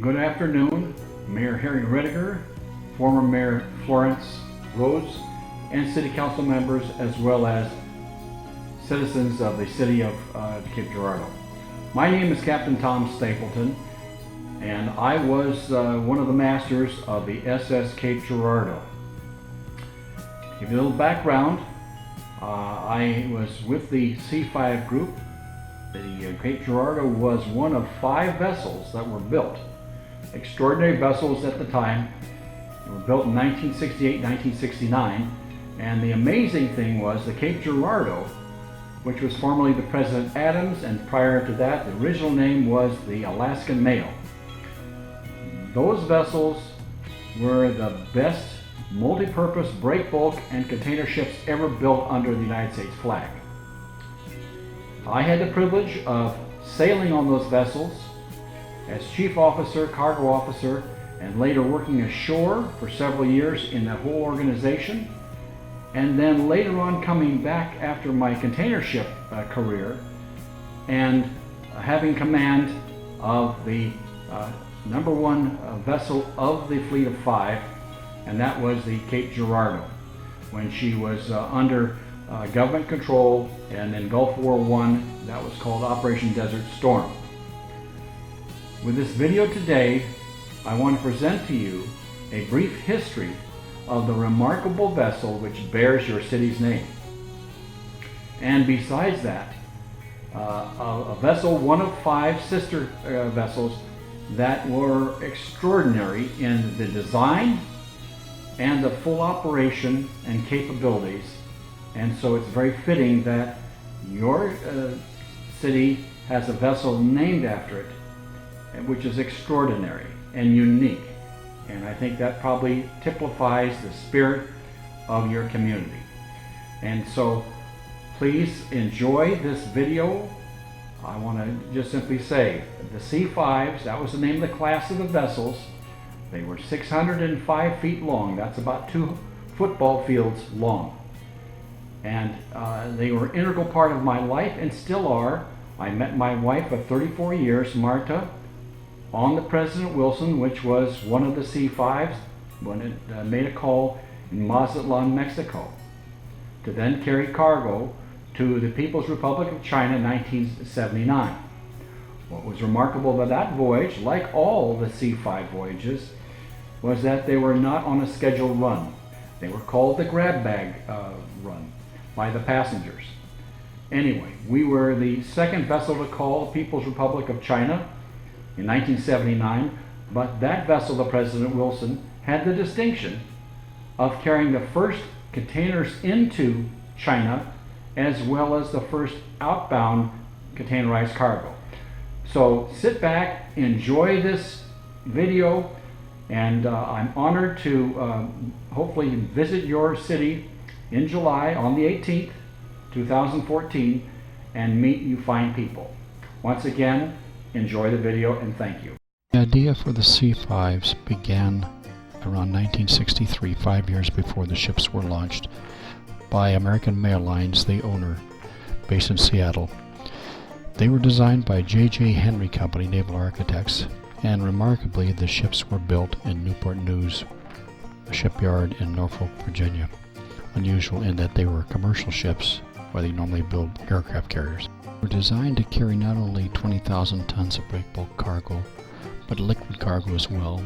Good afternoon, Mayor Harry Rediger, former Mayor Florence Rhodes, and City Council members, as well as citizens of the City of Cape Girardeau. My name is Captain Tom Stapleton, and I was one of the masters of the SS Cape Girardeau. To give you a little background, I was with the C5 group. The Cape Girardeau was one of 5 vessels that were built. Extraordinary vessels at the time. They were built in 1968, 1969. And the amazing thing was the Cape Girardeau, which was formerly the President Adams, and prior to that, the original name was the Alaskan Mail. Those vessels were the best multi-purpose break bulk and container ships ever built under the United States flag. I had the privilege of sailing on those vessels as chief officer, cargo officer, and later working ashore for several years in that whole organization. And then later on coming back after my container ship career and having command of the #1 vessel of the fleet of 5, and that was the Cape Girardeau, when she was under government control, and in Gulf War I, that was called Operation Desert Storm. With this video today, I want to present to you a brief history of the remarkable vessel which bears your city's name. And besides that, a vessel, one of 5 sister vessels that were extraordinary in the design and the full operation and capabilities. And so it's very fitting that your city has a vessel named after it, which is extraordinary and unique. And I think that probably typifies the spirit of your community. And so please enjoy this video. I want to just simply say the C5s, that was the name of the class of the vessels. They were 605 feet long. That's about 2 football fields long. And they were an integral part of my life and still are. I met my wife of 34 years, Marta, on the President Wilson, which was one of the C5s when it made a call in Mazatlan, Mexico, to then carry cargo to the People's Republic of China in 1979. What was remarkable about that voyage, like all the C5 voyages, was that they were not on a scheduled run. They were called the grab bag run by the passengers. Anyway, we were the second vessel to call the People's Republic of China in 1979, but that vessel, the President Wilson, had the distinction of carrying the first containers into China as well as the first outbound containerized cargo. So sit back, enjoy this video, and I'm honored to hopefully visit your city in July on the 18th, 2014, and meet you fine people. Once again, enjoy the video and thank you. The idea for the C5s began around 1963, 5 years before the ships were launched, by American Mail Lines, the owner, based in Seattle. They were designed by J.J. Henry Company Naval Architects, and remarkably the ships were built in Newport News, a shipyard in Norfolk, Virginia. Unusual in that they were commercial ships, where they normally build aircraft carriers. They were designed to carry not only 20,000 tons of break bulk cargo, but liquid cargo as well,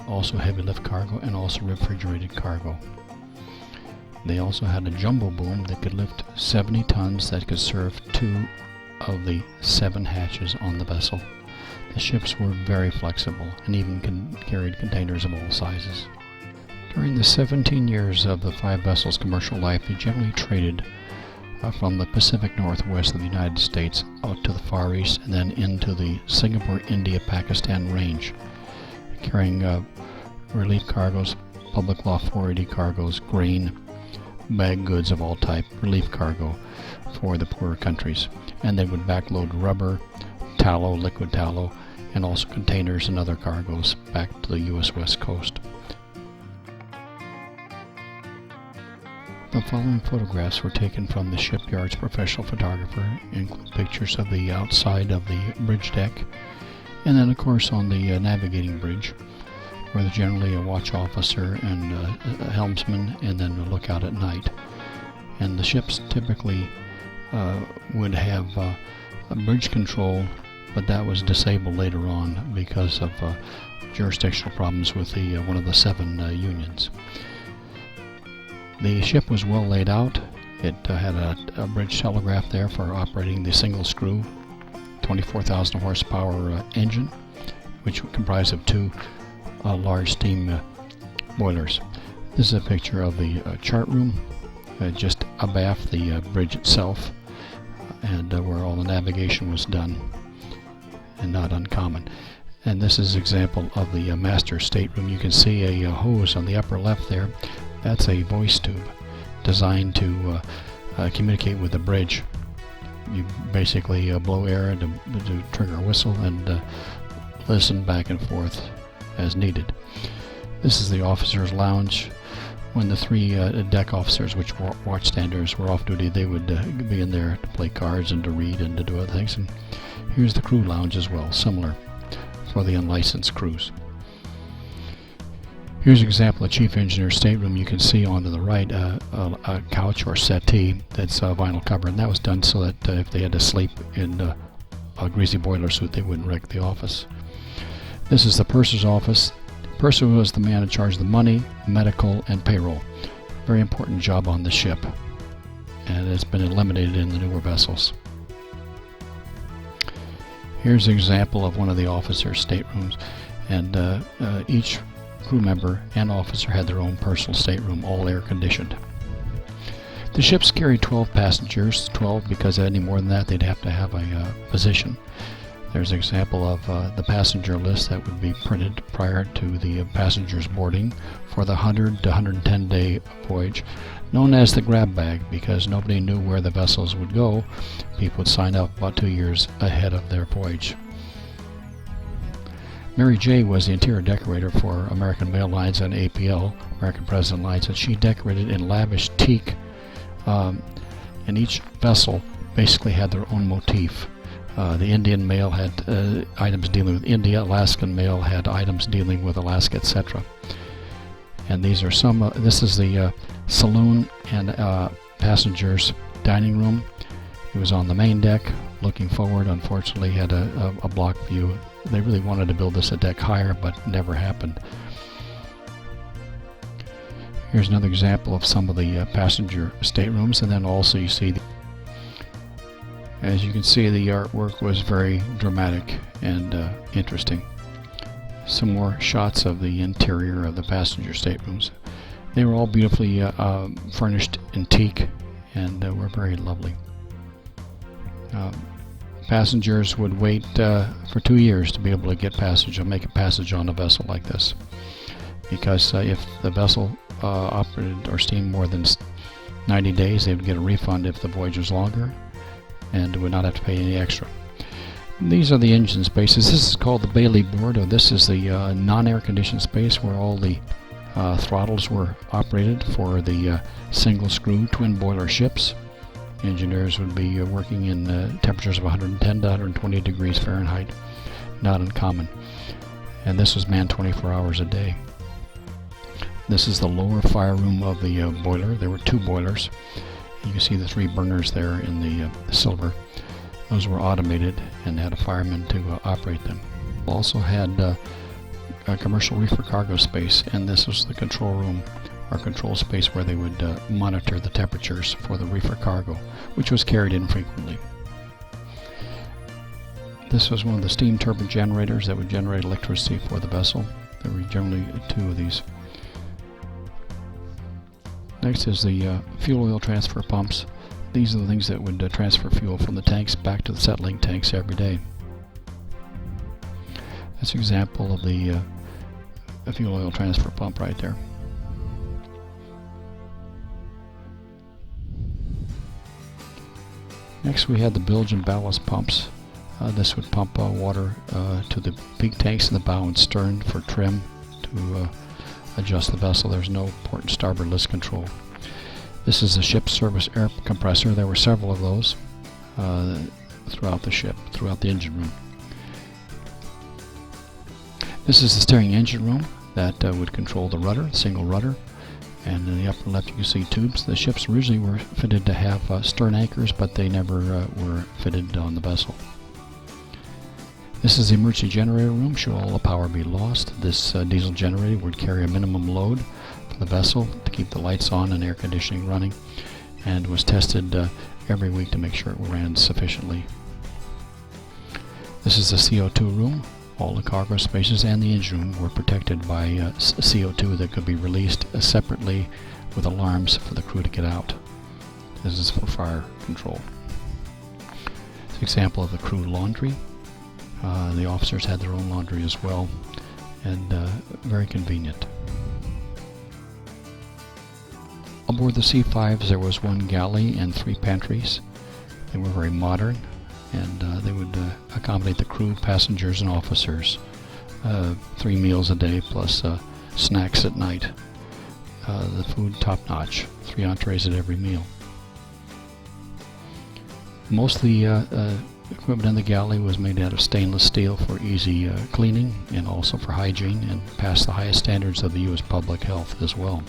also heavy lift cargo, and also refrigerated cargo. They also had a jumbo boom that could lift 70 tons that could serve 2 of the 7 hatches on the vessel. The ships were very flexible and even carried containers of all sizes. During the 17 years of the 5 vessels' commercial life, they generally traded from the Pacific Northwest of the United States out to the Far East and then into the Singapore, India, Pakistan range, carrying relief cargoes, public law 480 cargoes, grain, bag goods of all type, relief cargo for the poorer countries. And they would backload rubber, tallow, liquid tallow, and also containers and other cargoes back to the U.S. West Coast. The following photographs were taken from the shipyard's professional photographer, include pictures of the outside of the bridge deck And then of course on the navigating bridge, where there's generally a watch officer and a helmsman, and then a lookout at night. And the ships typically would have a bridge control, but that was disabled later on because of jurisdictional problems with the one of the 7 unions. The ship was well laid out. It had a bridge telegraph there for operating the single screw 24,000 horsepower engine, which comprised of 2 large steam boilers. This is a picture of the chart room just abaft the bridge itself, and where all the navigation was done, and not uncommon. And this is an example of the master stateroom. You can see a hose on the upper left there. That's a voice tube designed to communicate with the bridge. You basically blow air to trigger a whistle and listen back and forth as needed. This is the officers' lounge. When the 3 deck officers, which were watchstanders, were off duty, they would be in there to play cards and to read and to do other things. And here's the crew lounge as well, similar for the unlicensed crews. Here's an example of chief engineer's stateroom. You can see on to the right a couch or settee that's vinyl cover, and that was done so that if they had to sleep in a greasy boiler suit, they wouldn't wreck the office. This is the purser's office. The purser was the man in charge of the money, medical, and payroll. Very important job on the ship, and it's been eliminated in the newer vessels. Here's an example of one of the officers' staterooms, and each crew member and officer had their own personal stateroom, all air conditioned. The ships carried 12 passengers, 12 because any more than that they'd have to have a position. There's an example of the passenger list that would be printed prior to the passengers boarding for the 100 to 110 day voyage, known as the grab bag, because nobody knew where the vessels would go. People would sign up about 2 years ahead of their voyage. Mary J. was the interior decorator for American Mail Lines and APL, American President Lines, and she decorated in lavish teak, and each vessel basically had their own motif. The Indian Mail had items dealing with India, Alaskan Mail had items dealing with Alaska, etc. And these are some, this is the saloon and passengers dining room. It was on the main deck, looking forward. Unfortunately, had a block view. They really wanted to build this a deck higher, but never happened. Here's another example of some of the passenger staterooms, and then also you see, as you can see, the artwork was very dramatic and interesting. Some more shots of the interior of the passenger staterooms. They were all beautifully furnished in teak, and were very lovely. Passengers would wait for 2 years to be able to get passage or make a passage on a vessel like this, because if the vessel operated or steamed more than 90 days, they would get a refund if the voyage was longer, and would not have to pay any extra. These are the engine spaces. This is called the Bailey board, or this is the non-air conditioned space where all the throttles were operated for the single screw twin boiler ships. Engineers would be working in temperatures of 110 to 120 degrees Fahrenheit, not uncommon. And this was manned 24 hours a day. This is the lower fire room of the boiler. There were 2 boilers. You can see the 3 burners there in the silver. Those were automated and had a fireman to operate them. Also had a commercial reefer cargo space, and this was the control room or control space where they would monitor the temperatures for the reefer cargo, which was carried in frequently. This was one of the steam turbine generators that would generate electricity for the vessel. There were generally 2 of these. Next is the fuel oil transfer pumps. These are the things that would transfer fuel from the tanks back to the settling tanks every day. That's an example of the fuel oil transfer pump right there. Next we had the bilge and ballast pumps. This would pump water to the big tanks in the bow and stern for trim to adjust the vessel. There's no port and starboard list control. This is the ship's service air compressor. There were several of those throughout the ship, throughout the engine room. This is the steering engine room that would control the rudder, single rudder. And in the upper left you can see tubes. The ships originally were fitted to have stern anchors, but they never were fitted on the vessel. This is the emergency generator room, should all the power be lost. This diesel generator would carry a minimum load for the vessel to keep the lights on and air conditioning running, and was tested every week to make sure it ran sufficiently. This is the CO2 room. All the cargo spaces and the engine room were protected by CO2 that could be released separately with alarms for the crew to get out. This is for fire control. It's an example of the crew laundry. The officers had their own laundry as well, and very convenient. Aboard the C5s there was one galley and 3 pantries. They were very modern, and they would accommodate the crew, passengers, and officers. 3 meals a day plus snacks at night. The food top-notch, 3 entrees at every meal. Most of the equipment in the galley was made out of stainless steel for easy cleaning and also for hygiene, and passed the highest standards of the U.S. public health as well.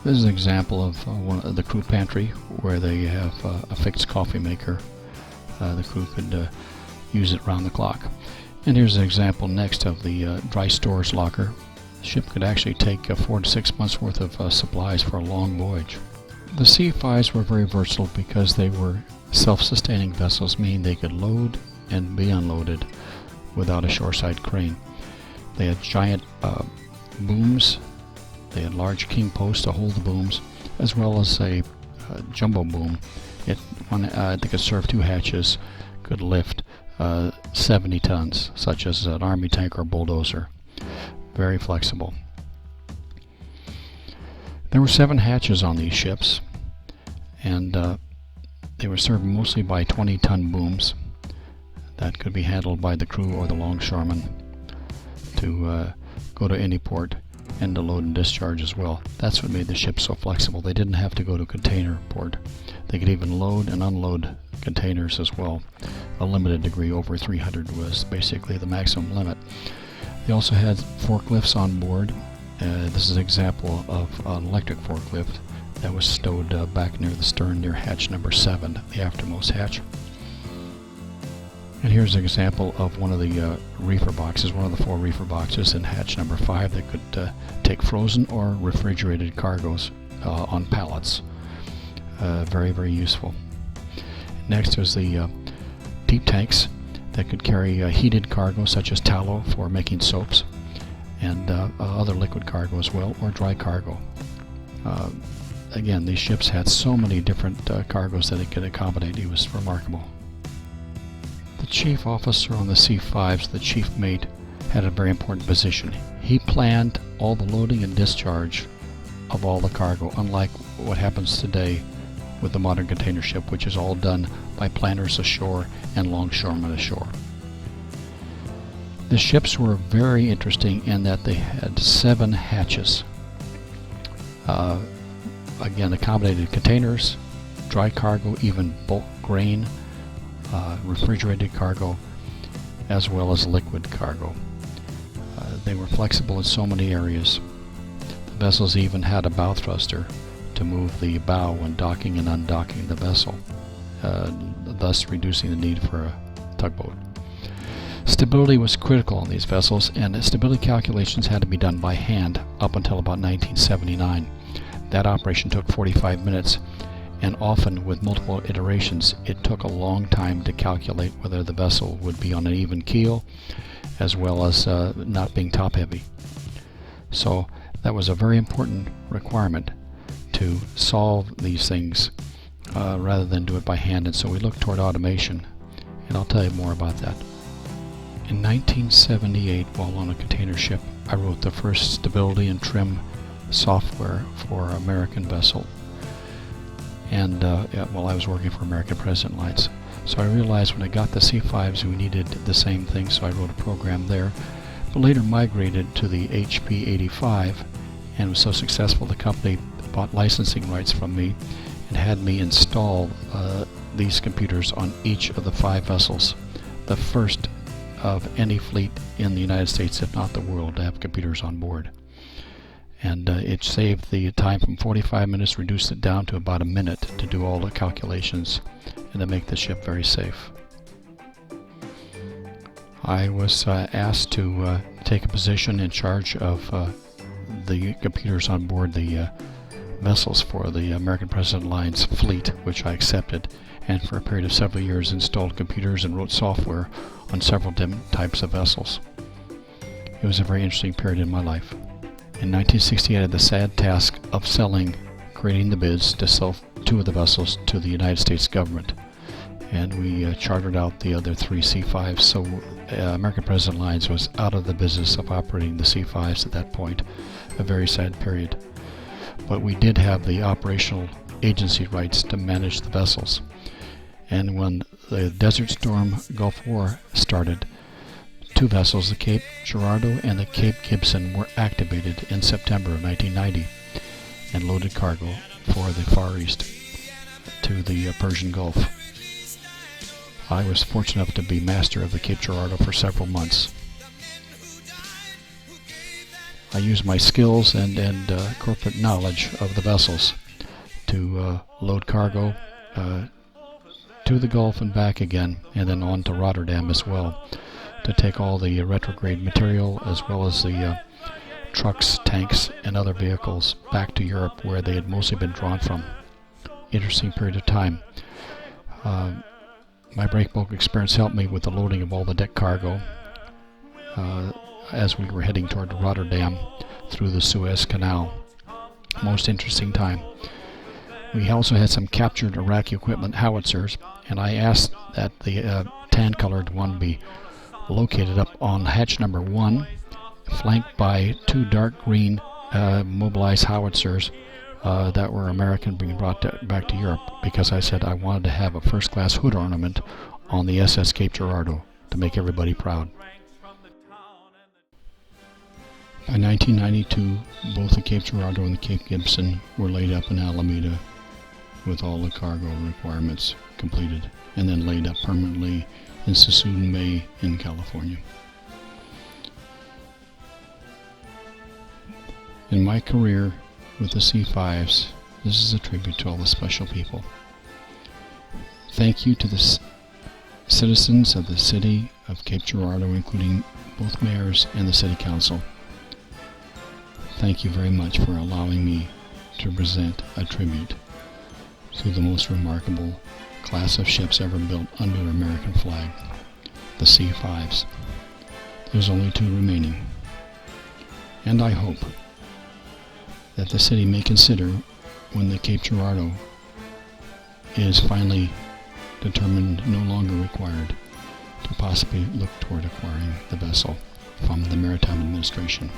This is an example of one of the crew pantry, where they have a fixed coffee maker. The crew could use it round the clock. And here's an example next of the dry storage locker. The ship could actually take 4 to 6 months worth of supplies for a long voyage. The C5s were very versatile because they were self-sustaining vessels, meaning they could load and be unloaded without a shoreside crane. They had giant booms. They had large king posts to hold the booms, as well as a jumbo boom. They could serve 2 hatches, could lift 70 tons, such as an army tank or bulldozer. Very flexible. There were 7 hatches on these ships, and they were served mostly by 20-ton booms that could be handled by the crew or the longshoremen to go to any port, and to load and discharge as well. That's what made the ship so flexible. They didn't have to go to a container port. They could even load and unload containers as well. A limited degree, over 300 was basically the maximum limit. They also had forklifts on board. This is an example of an electric forklift that was stowed back near the stern near hatch number 7, the aftermost hatch. And here's an example of one of the reefer boxes, one of the 4 reefer boxes in hatch number 5 that could take frozen or refrigerated cargoes on pallets. Very, very useful. Next is the deep tanks that could carry heated cargo such as tallow for making soaps, and other liquid cargo as well, or dry cargo. Again, these ships had so many different cargoes that it could accommodate. It was remarkable. The chief officer on the C5s, the chief mate, had a very important position. He planned all the loading and discharge of all the cargo, unlike what happens today with the modern container ship, which is all done by planners ashore and longshoremen ashore. The ships were very interesting in that they had 7 hatches. Again, accommodated containers, dry cargo, even bulk grain, refrigerated cargo, as well as liquid cargo. They were flexible in so many areas. The vessels even had a bow thruster to move the bow when docking and undocking the vessel, thus reducing the need for a tugboat. Stability was critical on these vessels, and stability calculations had to be done by hand up until about 1979. That operation took 45 minutes, and often with multiple iterations it took a long time to calculate whether the vessel would be on an even keel as well as not being top heavy. So that was a very important requirement to solve these things rather than do it by hand, and so we looked toward automation, and I'll tell you more about that. In 1978, while on a container ship, I wrote the first stability and trim software for an American vessel, and while I was working for American President Lines. So I realized when I got the C5s we needed the same thing, so I wrote a program there, but later migrated to the HP 85 and was so successful the company bought licensing rights from me and had me install these computers on each of the 5 vessels. The first of any fleet in the United States, if not the world, to have computers on board. And it saved the time from 45 minutes, reduced it down to about a minute to do all the calculations and to make the ship very safe. I was asked to take a position in charge of the computers on board the vessels for the American President Line's fleet, which I accepted, and for a period of several years installed computers and wrote software on several different types of vessels. It was a very interesting period in my life. In 1968, I had the sad task of creating the bids to sell 2 of the vessels to the United States government. And we chartered out the other 3 C5s, so American President Lines was out of the business of operating the C5s at that point. A very sad period. But we did have the operational agency rights to manage the vessels. And when the Desert Storm Gulf War started, 2 vessels, the Cape Girardeau and the Cape Gibson, were activated in September of 1990 and loaded cargo for the Far East to the Persian Gulf. I was fortunate enough to be master of the Cape Girardeau for several months. I used my skills and corporate knowledge of the vessels to load cargo to the Gulf and back again, and then on to Rotterdam as well, to take all the retrograde material as well as the trucks, tanks, and other vehicles back to Europe, where they had mostly been drawn from. Interesting period of time. My breakbulk experience helped me with the loading of all the deck cargo as we were heading toward Rotterdam through the Suez Canal. Most interesting time. We also had some captured Iraqi equipment howitzers, and I asked that the tan-colored one be located up on hatch number 1, flanked by 2 dark green mobilized howitzers that were American, being brought back to Europe, because I said I wanted to have a first-class hood ornament on the SS Cape Girardeau to make everybody proud. By 1992, both the Cape Girardeau and the Cape Gibson were laid up in Alameda with all the cargo requirements completed, and then laid up permanently in Suisun Bay in California. In my career with the C5s, this is a tribute to all the special people. Thank you to the citizens of the city of Cape Girardeau, including both mayors and the city council. Thank you very much for allowing me to present a tribute to the most remarkable class of ships ever built under the American flag, the C5s. There's only 2 remaining. And I hope that the city may consider, when the Cape Girardeau is finally determined no longer required, to possibly look toward acquiring the vessel from the Maritime Administration.